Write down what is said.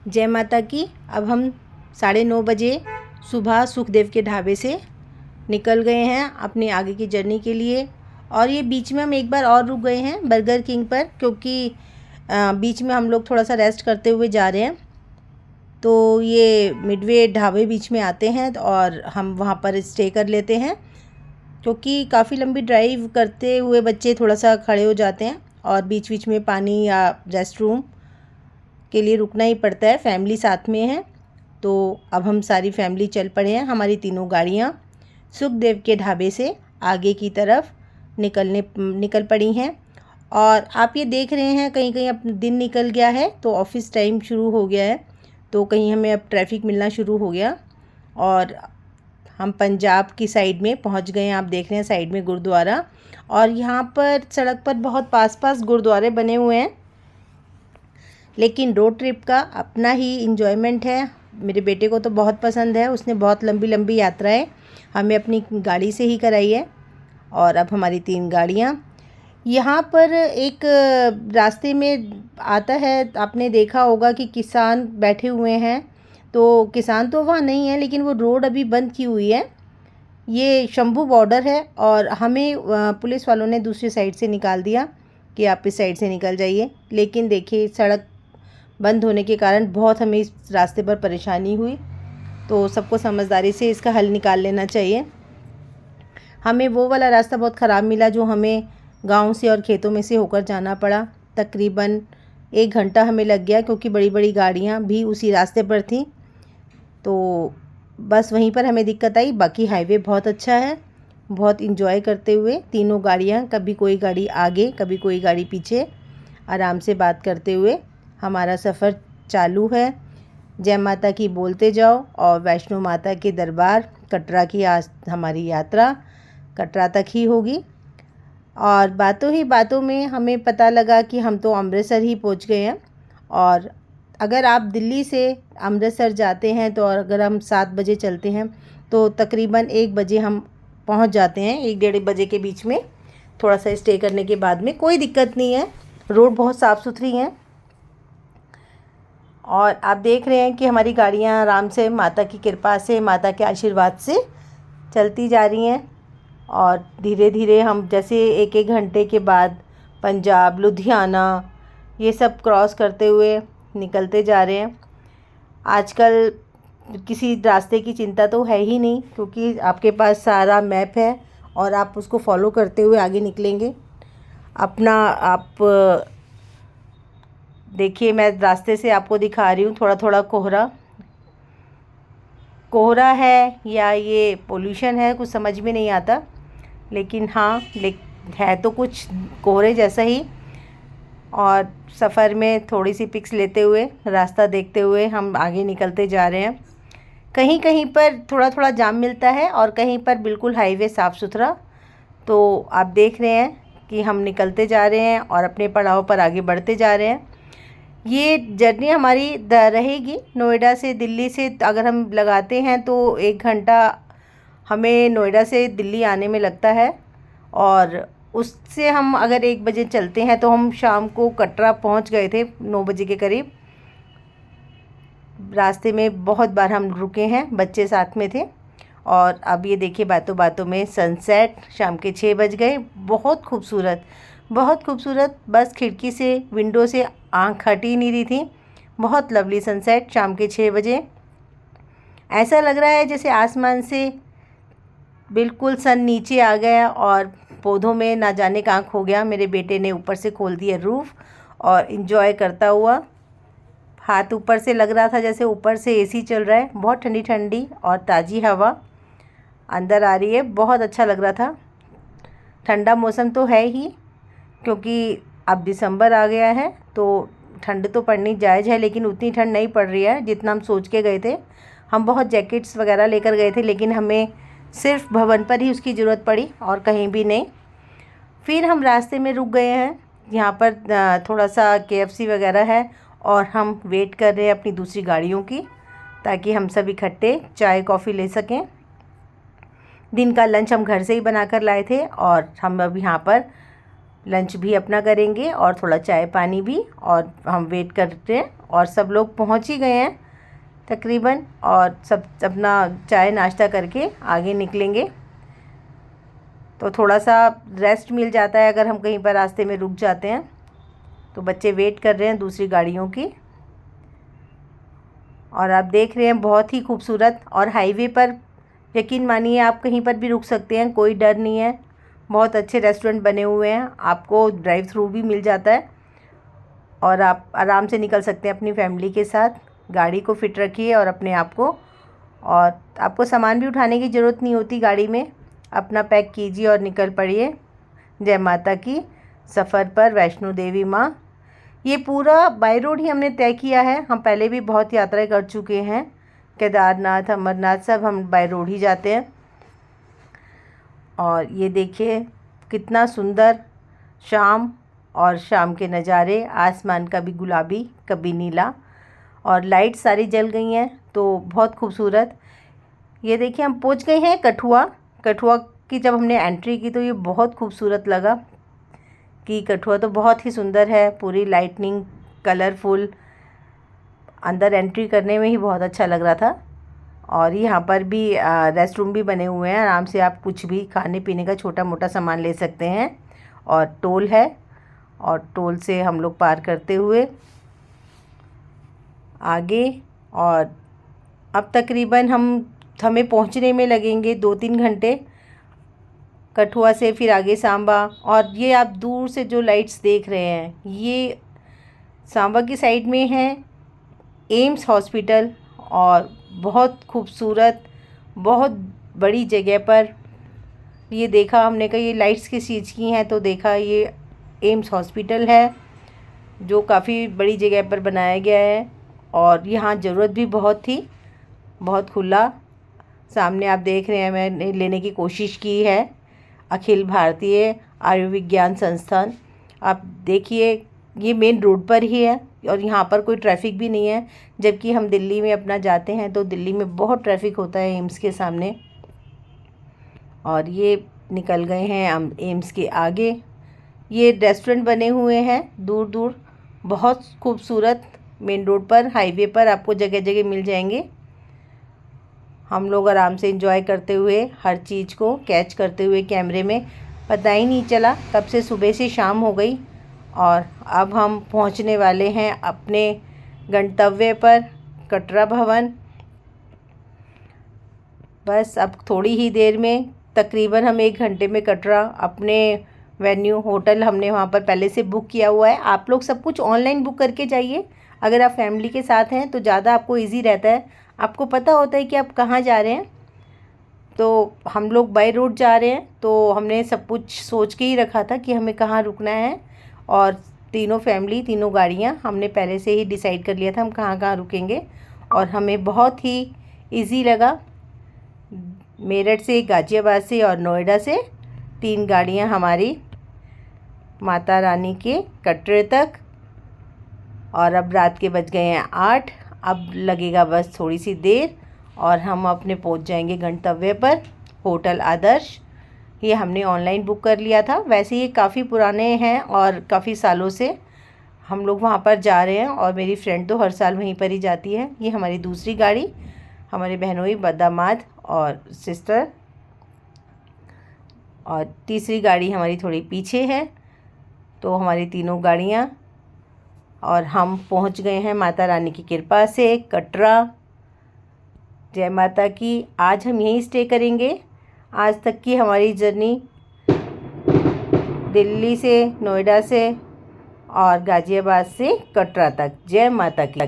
जय माता की। अब हम 9:30 बजे सुबह सुखदेव के ढाबे से निकल गए हैं अपनी आगे की जर्नी के लिए। और ये बीच में हम एक बार और रुक गए हैं बर्गर किंग पर, क्योंकि बीच में हम लोग थोड़ा सा रेस्ट करते हुए जा रहे हैं। तो ये मिडवे ढाबे बीच में आते हैं और हम वहाँ पर स्टे कर लेते हैं, क्योंकि काफ़ी लंबी ड्राइव करते हुए बच्चे थोड़ा सा खड़े हो जाते हैं और बीच बीच में पानी या रेस्ट रूम के लिए रुकना ही पड़ता है। फैमिली साथ में है, तो अब हम सारी फैमिली चल पड़े हैं। हमारी तीनों गाड़ियाँ सुखदेव के ढाबे से आगे की तरफ निकल पड़ी हैं। और आप ये देख रहे हैं कहीं कहीं अब दिन निकल गया है, तो ऑफिस टाइम शुरू हो गया है, तो कहीं हमें अब ट्रैफिक मिलना शुरू हो गया और हम पंजाब की साइड में पहुंच गए हैं। आप देख रहे हैं साइड में गुरुद्वारा, और यहाँ पर सड़क पर बहुत पास पास गुरुद्वारे बने हुए हैं, लेकिन रोड ट्रिप का अपना ही इंजॉयमेंट है। मेरे बेटे को तो बहुत पसंद है, उसने बहुत लंबी लंबी यात्राएं हमें अपनी गाड़ी से ही कराई है। और अब हमारी 3 गाड़ियाँ यहाँ पर एक रास्ते में आता है। आपने देखा होगा कि किसान बैठे हुए हैं, तो किसान तो वहाँ नहीं है, लेकिन वो रोड अभी बंद की हुई है। ये शंभू बॉर्डर है और हमें पुलिस वालों ने दूसरी साइड से निकाल दिया कि आप इस साइड से निकल जाइए। लेकिन देखिए सड़क बंद होने के कारण बहुत हमें इस रास्ते पर परेशानी हुई, तो सबको समझदारी से इसका हल निकाल लेना चाहिए। हमें वो वाला रास्ता बहुत ख़राब मिला जो हमें गांव से और खेतों में से होकर जाना पड़ा। तकरीबन 1 घंटा हमें लग गया, क्योंकि बड़ी बड़ी गाड़ियां भी उसी रास्ते पर थीं, तो बस वहीं पर हमें दिक्कत आई। बाकी हाईवे बहुत अच्छा है। बहुत इंजॉय करते हुए तीनों गाड़ियां, कभी कोई गाड़ी आगे कभी कोई गाड़ी पीछे, आराम से बात करते हुए हमारा सफ़र चालू है। जय माता की बोलते जाओ और वैष्णो माता के दरबार कटरा की आज हमारी यात्रा कटरा तक ही होगी। और बातों ही बातों में हमें पता लगा कि हम तो अमृतसर ही पहुंच गए हैं। और अगर आप दिल्ली से अमृतसर जाते हैं, तो अगर हम 7 बजे चलते हैं तो तकरीबन 1 बजे हम पहुंच जाते हैं। 1 डेढ़ बजे के बीच में थोड़ा सा स्टे करने के बाद में कोई दिक्कत नहीं है। रोड बहुत साफ़ सुथरी हैं और आप देख रहे हैं कि हमारी गाड़ियां आराम से माता की कृपा से, माता के आशीर्वाद से चलती जा रही हैं। और धीरे धीरे हम जैसे 1-1 घंटे के बाद पंजाब, लुधियाना ये सब क्रॉस करते हुए निकलते जा रहे हैं। आजकल किसी रास्ते की चिंता तो है ही नहीं, क्योंकि आपके पास सारा मैप है और आप उसको फॉलो करते हुए आगे निकलेंगे। अपना आप देखिए, मैं रास्ते से आपको दिखा रही हूँ थोड़ा थोड़ा कोहरा है या ये पोल्यूशन है, कुछ समझ में नहीं आता। लेकिन हाँ, है तो कुछ कोहरे जैसा ही। और सफ़र में थोड़ी सी पिक्स लेते हुए, रास्ता देखते हुए हम आगे निकलते जा रहे हैं। कहीं कहीं पर थोड़ा थोड़ा जाम मिलता है और कहीं पर बिल्कुल हाईवे साफ़ सुथरा। तो आप देख रहे हैं कि हम निकलते जा रहे हैं और अपने पड़ाव पर आगे बढ़ते जा रहे हैं। ये जर्नी हमारी रहेगी नोएडा से दिल्ली से। अगर हम लगाते हैं तो 1 घंटा हमें नोएडा से दिल्ली आने में लगता है, और उससे हम अगर 1 बजे चलते हैं तो हम शाम को कटरा पहुंच गए थे 9 बजे के करीब। रास्ते में बहुत बार हम रुके हैं, बच्चे साथ में थे। और अब ये देखिए बातों बातों में सनसेट शाम के 6 बज गए। बहुत खूबसूरत, बहुत खूबसूरत। बस खिड़की से, विंडो से आँख हट ही नहीं रही थी। बहुत लवली सनसेट शाम के 6 बजे। ऐसा लग रहा है जैसे आसमान से बिल्कुल सन नीचे आ गया और पौधों में ना जाने का आँख हो गया। मेरे बेटे ने ऊपर से खोल दिया रूफ़ और इन्जॉय करता हुआ, हाथ ऊपर से लग रहा था जैसे ऊपर से एसी चल रहा है। बहुत ठंडी ठंडी और ताज़ी हवा अंदर आ रही है, बहुत अच्छा लग रहा था। ठंडा मौसम तो है ही, क्योंकि अब दिसंबर आ गया है, तो ठंड तो पड़नी जायज़ है, लेकिन उतनी ठंड नहीं पड़ रही है जितना हम सोच के गए थे। हम बहुत जैकेट्स वगैरह लेकर गए थे, लेकिन हमें सिर्फ भवन पर ही उसकी ज़रूरत पड़ी और कहीं भी नहीं। फिर हम रास्ते में रुक गए हैं। यहाँ पर थोड़ा सा KFC वगैरह है और हम वेट कर रहे हैं अपनी दूसरी गाड़ियों की, ताकि हम सब इकट्ठे चाय कॉफ़ी ले सकें। दिन का लंच हम घर से ही बना कर लाए थे और हम अब यहाँ पर लंच भी अपना करेंगे और थोड़ा चाय पानी भी, और हम वेट करते हैं। और सब लोग पहुंच ही गए हैं तकरीबन, और सब अपना चाय नाश्ता करके आगे निकलेंगे। तो थोड़ा सा रेस्ट मिल जाता है अगर हम कहीं पर रास्ते में रुक जाते हैं। तो बच्चे वेट कर रहे हैं दूसरी गाड़ियों की, और आप देख रहे हैं बहुत ही खूबसूरत। और हाईवे पर यकीन मानिए आप कहीं पर भी रुक सकते हैं, कोई डर नहीं है। बहुत अच्छे रेस्टोरेंट बने हुए हैं, आपको ड्राइव थ्रू भी मिल जाता है और आप आराम से निकल सकते हैं अपनी फैमिली के साथ। गाड़ी को फिट रखिए और अपने आप को, और आपको सामान भी उठाने की ज़रूरत नहीं होती गाड़ी में। अपना पैक कीजिए और निकल पड़िए जय माता की सफ़र पर वैष्णो देवी माँ। ये पूरा बाय रोड ही हमने तय किया है। हम पहले भी बहुत यात्राएं कर चुके हैं, केदारनाथ, अमरनाथ, सब हम बाय रोड ही जाते हैं। और ये देखिए कितना सुंदर शाम, और शाम के नज़ारे, आसमान कभी गुलाबी कभी नीला, और लाइट सारी जल गई हैं तो बहुत खूबसूरत। ये देखिए हम पहुंच गए हैं कठुआ। कठुआ की जब हमने एंट्री की तो ये बहुत खूबसूरत लगा कि कठुआ तो बहुत ही सुंदर है, पूरी लाइटनिंग, कलरफुल। अंदर एंट्री करने में ही बहुत अच्छा लग रहा था। और यहाँ पर भी रेस्ट रूम भी बने हुए हैं, आराम से आप कुछ भी खाने पीने का छोटा मोटा सामान ले सकते हैं। और टोल है, और टोल से हम लोग पार करते हुए आगे। और अब तकरीबन हमें पहुँचने में लगेंगे 2-3 घंटे कठुआ से, फिर आगे सांबा। और ये आप दूर से जो लाइट्स देख रहे हैं, ये सांबा की साइड में है एम्स हॉस्पिटल, और बहुत खूबसूरत, बहुत बड़ी जगह पर ये देखा हमने। कहा ये लाइट्स किस चीज़ की हैं, तो देखा ये एम्स हॉस्पिटल है जो काफ़ी बड़ी जगह पर बनाया गया है। और यहाँ ज़रूरत भी बहुत थी, बहुत खुला। सामने आप देख रहे हैं, मैंने लेने की कोशिश की है अखिल भारतीय आयुर्विज्ञान संस्थान। आप देखिए ये मेन रोड पर ही है और यहाँ पर कोई ट्रैफिक भी नहीं है, जबकि हम दिल्ली में अपना जाते हैं तो दिल्ली में बहुत ट्रैफिक होता है एम्स के सामने। और ये निकल गए हैं हम एम्स के आगे। ये रेस्टोरेंट बने हुए हैं दूर दूर, बहुत खूबसूरत। मेन रोड पर, हाईवे पर आपको जगह जगह मिल जाएंगे। हम लोग आराम से एंजॉय करते हुए, हर चीज़ को कैच करते हुए कैमरे में, पता ही नहीं चला कब से सुबह से शाम हो गई। और अब हम पहुंचने वाले हैं अपने गंतव्य पर, कटरा भवन। बस अब थोड़ी ही देर में, तकरीबन हम 1 घंटे में कटरा अपने वेन्यू, होटल हमने वहाँ पर पहले से बुक किया हुआ है। आप लोग सब कुछ ऑनलाइन बुक करके जाइए। अगर आप फैमिली के साथ हैं तो ज़्यादा आपको इजी रहता है, आपको पता होता है कि आप कहाँ जा रहे हैं। तो हम लोग बाय रोड जा रहे हैं तो हमने सब कुछ सोच के ही रखा था कि हमें कहाँ रुकना है, और तीनों फैमिली, तीनों गाड़ियाँ हमने पहले से ही डिसाइड कर लिया था हम कहाँ कहाँ रुकेंगे। और हमें बहुत ही इजी लगा। मेरठ से, गाज़ियाबाद से और नोएडा से 3 गाड़ियाँ हमारी माता रानी के कटरे तक। और अब रात के बज गए हैं 8। अब लगेगा बस थोड़ी सी देर और हम अपने पहुंच जाएंगे गंतव्य पर, होटल आदर्श। ये हमने ऑनलाइन बुक कर लिया था। वैसे ये काफ़ी पुराने हैं और काफ़ी सालों से हम लोग वहाँ पर जा रहे हैं, और मेरी फ्रेंड तो हर साल वहीं पर ही जाती है। ये हमारी दूसरी गाड़ी, हमारे बहनोई, दामाद और सिस्टर। और तीसरी गाड़ी हमारी थोड़ी पीछे है। तो हमारी तीनों गाड़ियाँ, और हम पहुंच गए हैं माता रानी की कृपा से कटरा। जय माता की। आज हम यहीं स्टे करेंगे। आज तक की हमारी जर्नी दिल्ली से, नोएडा से और गाज़ियाबाद से कटरा तक। जय माता की।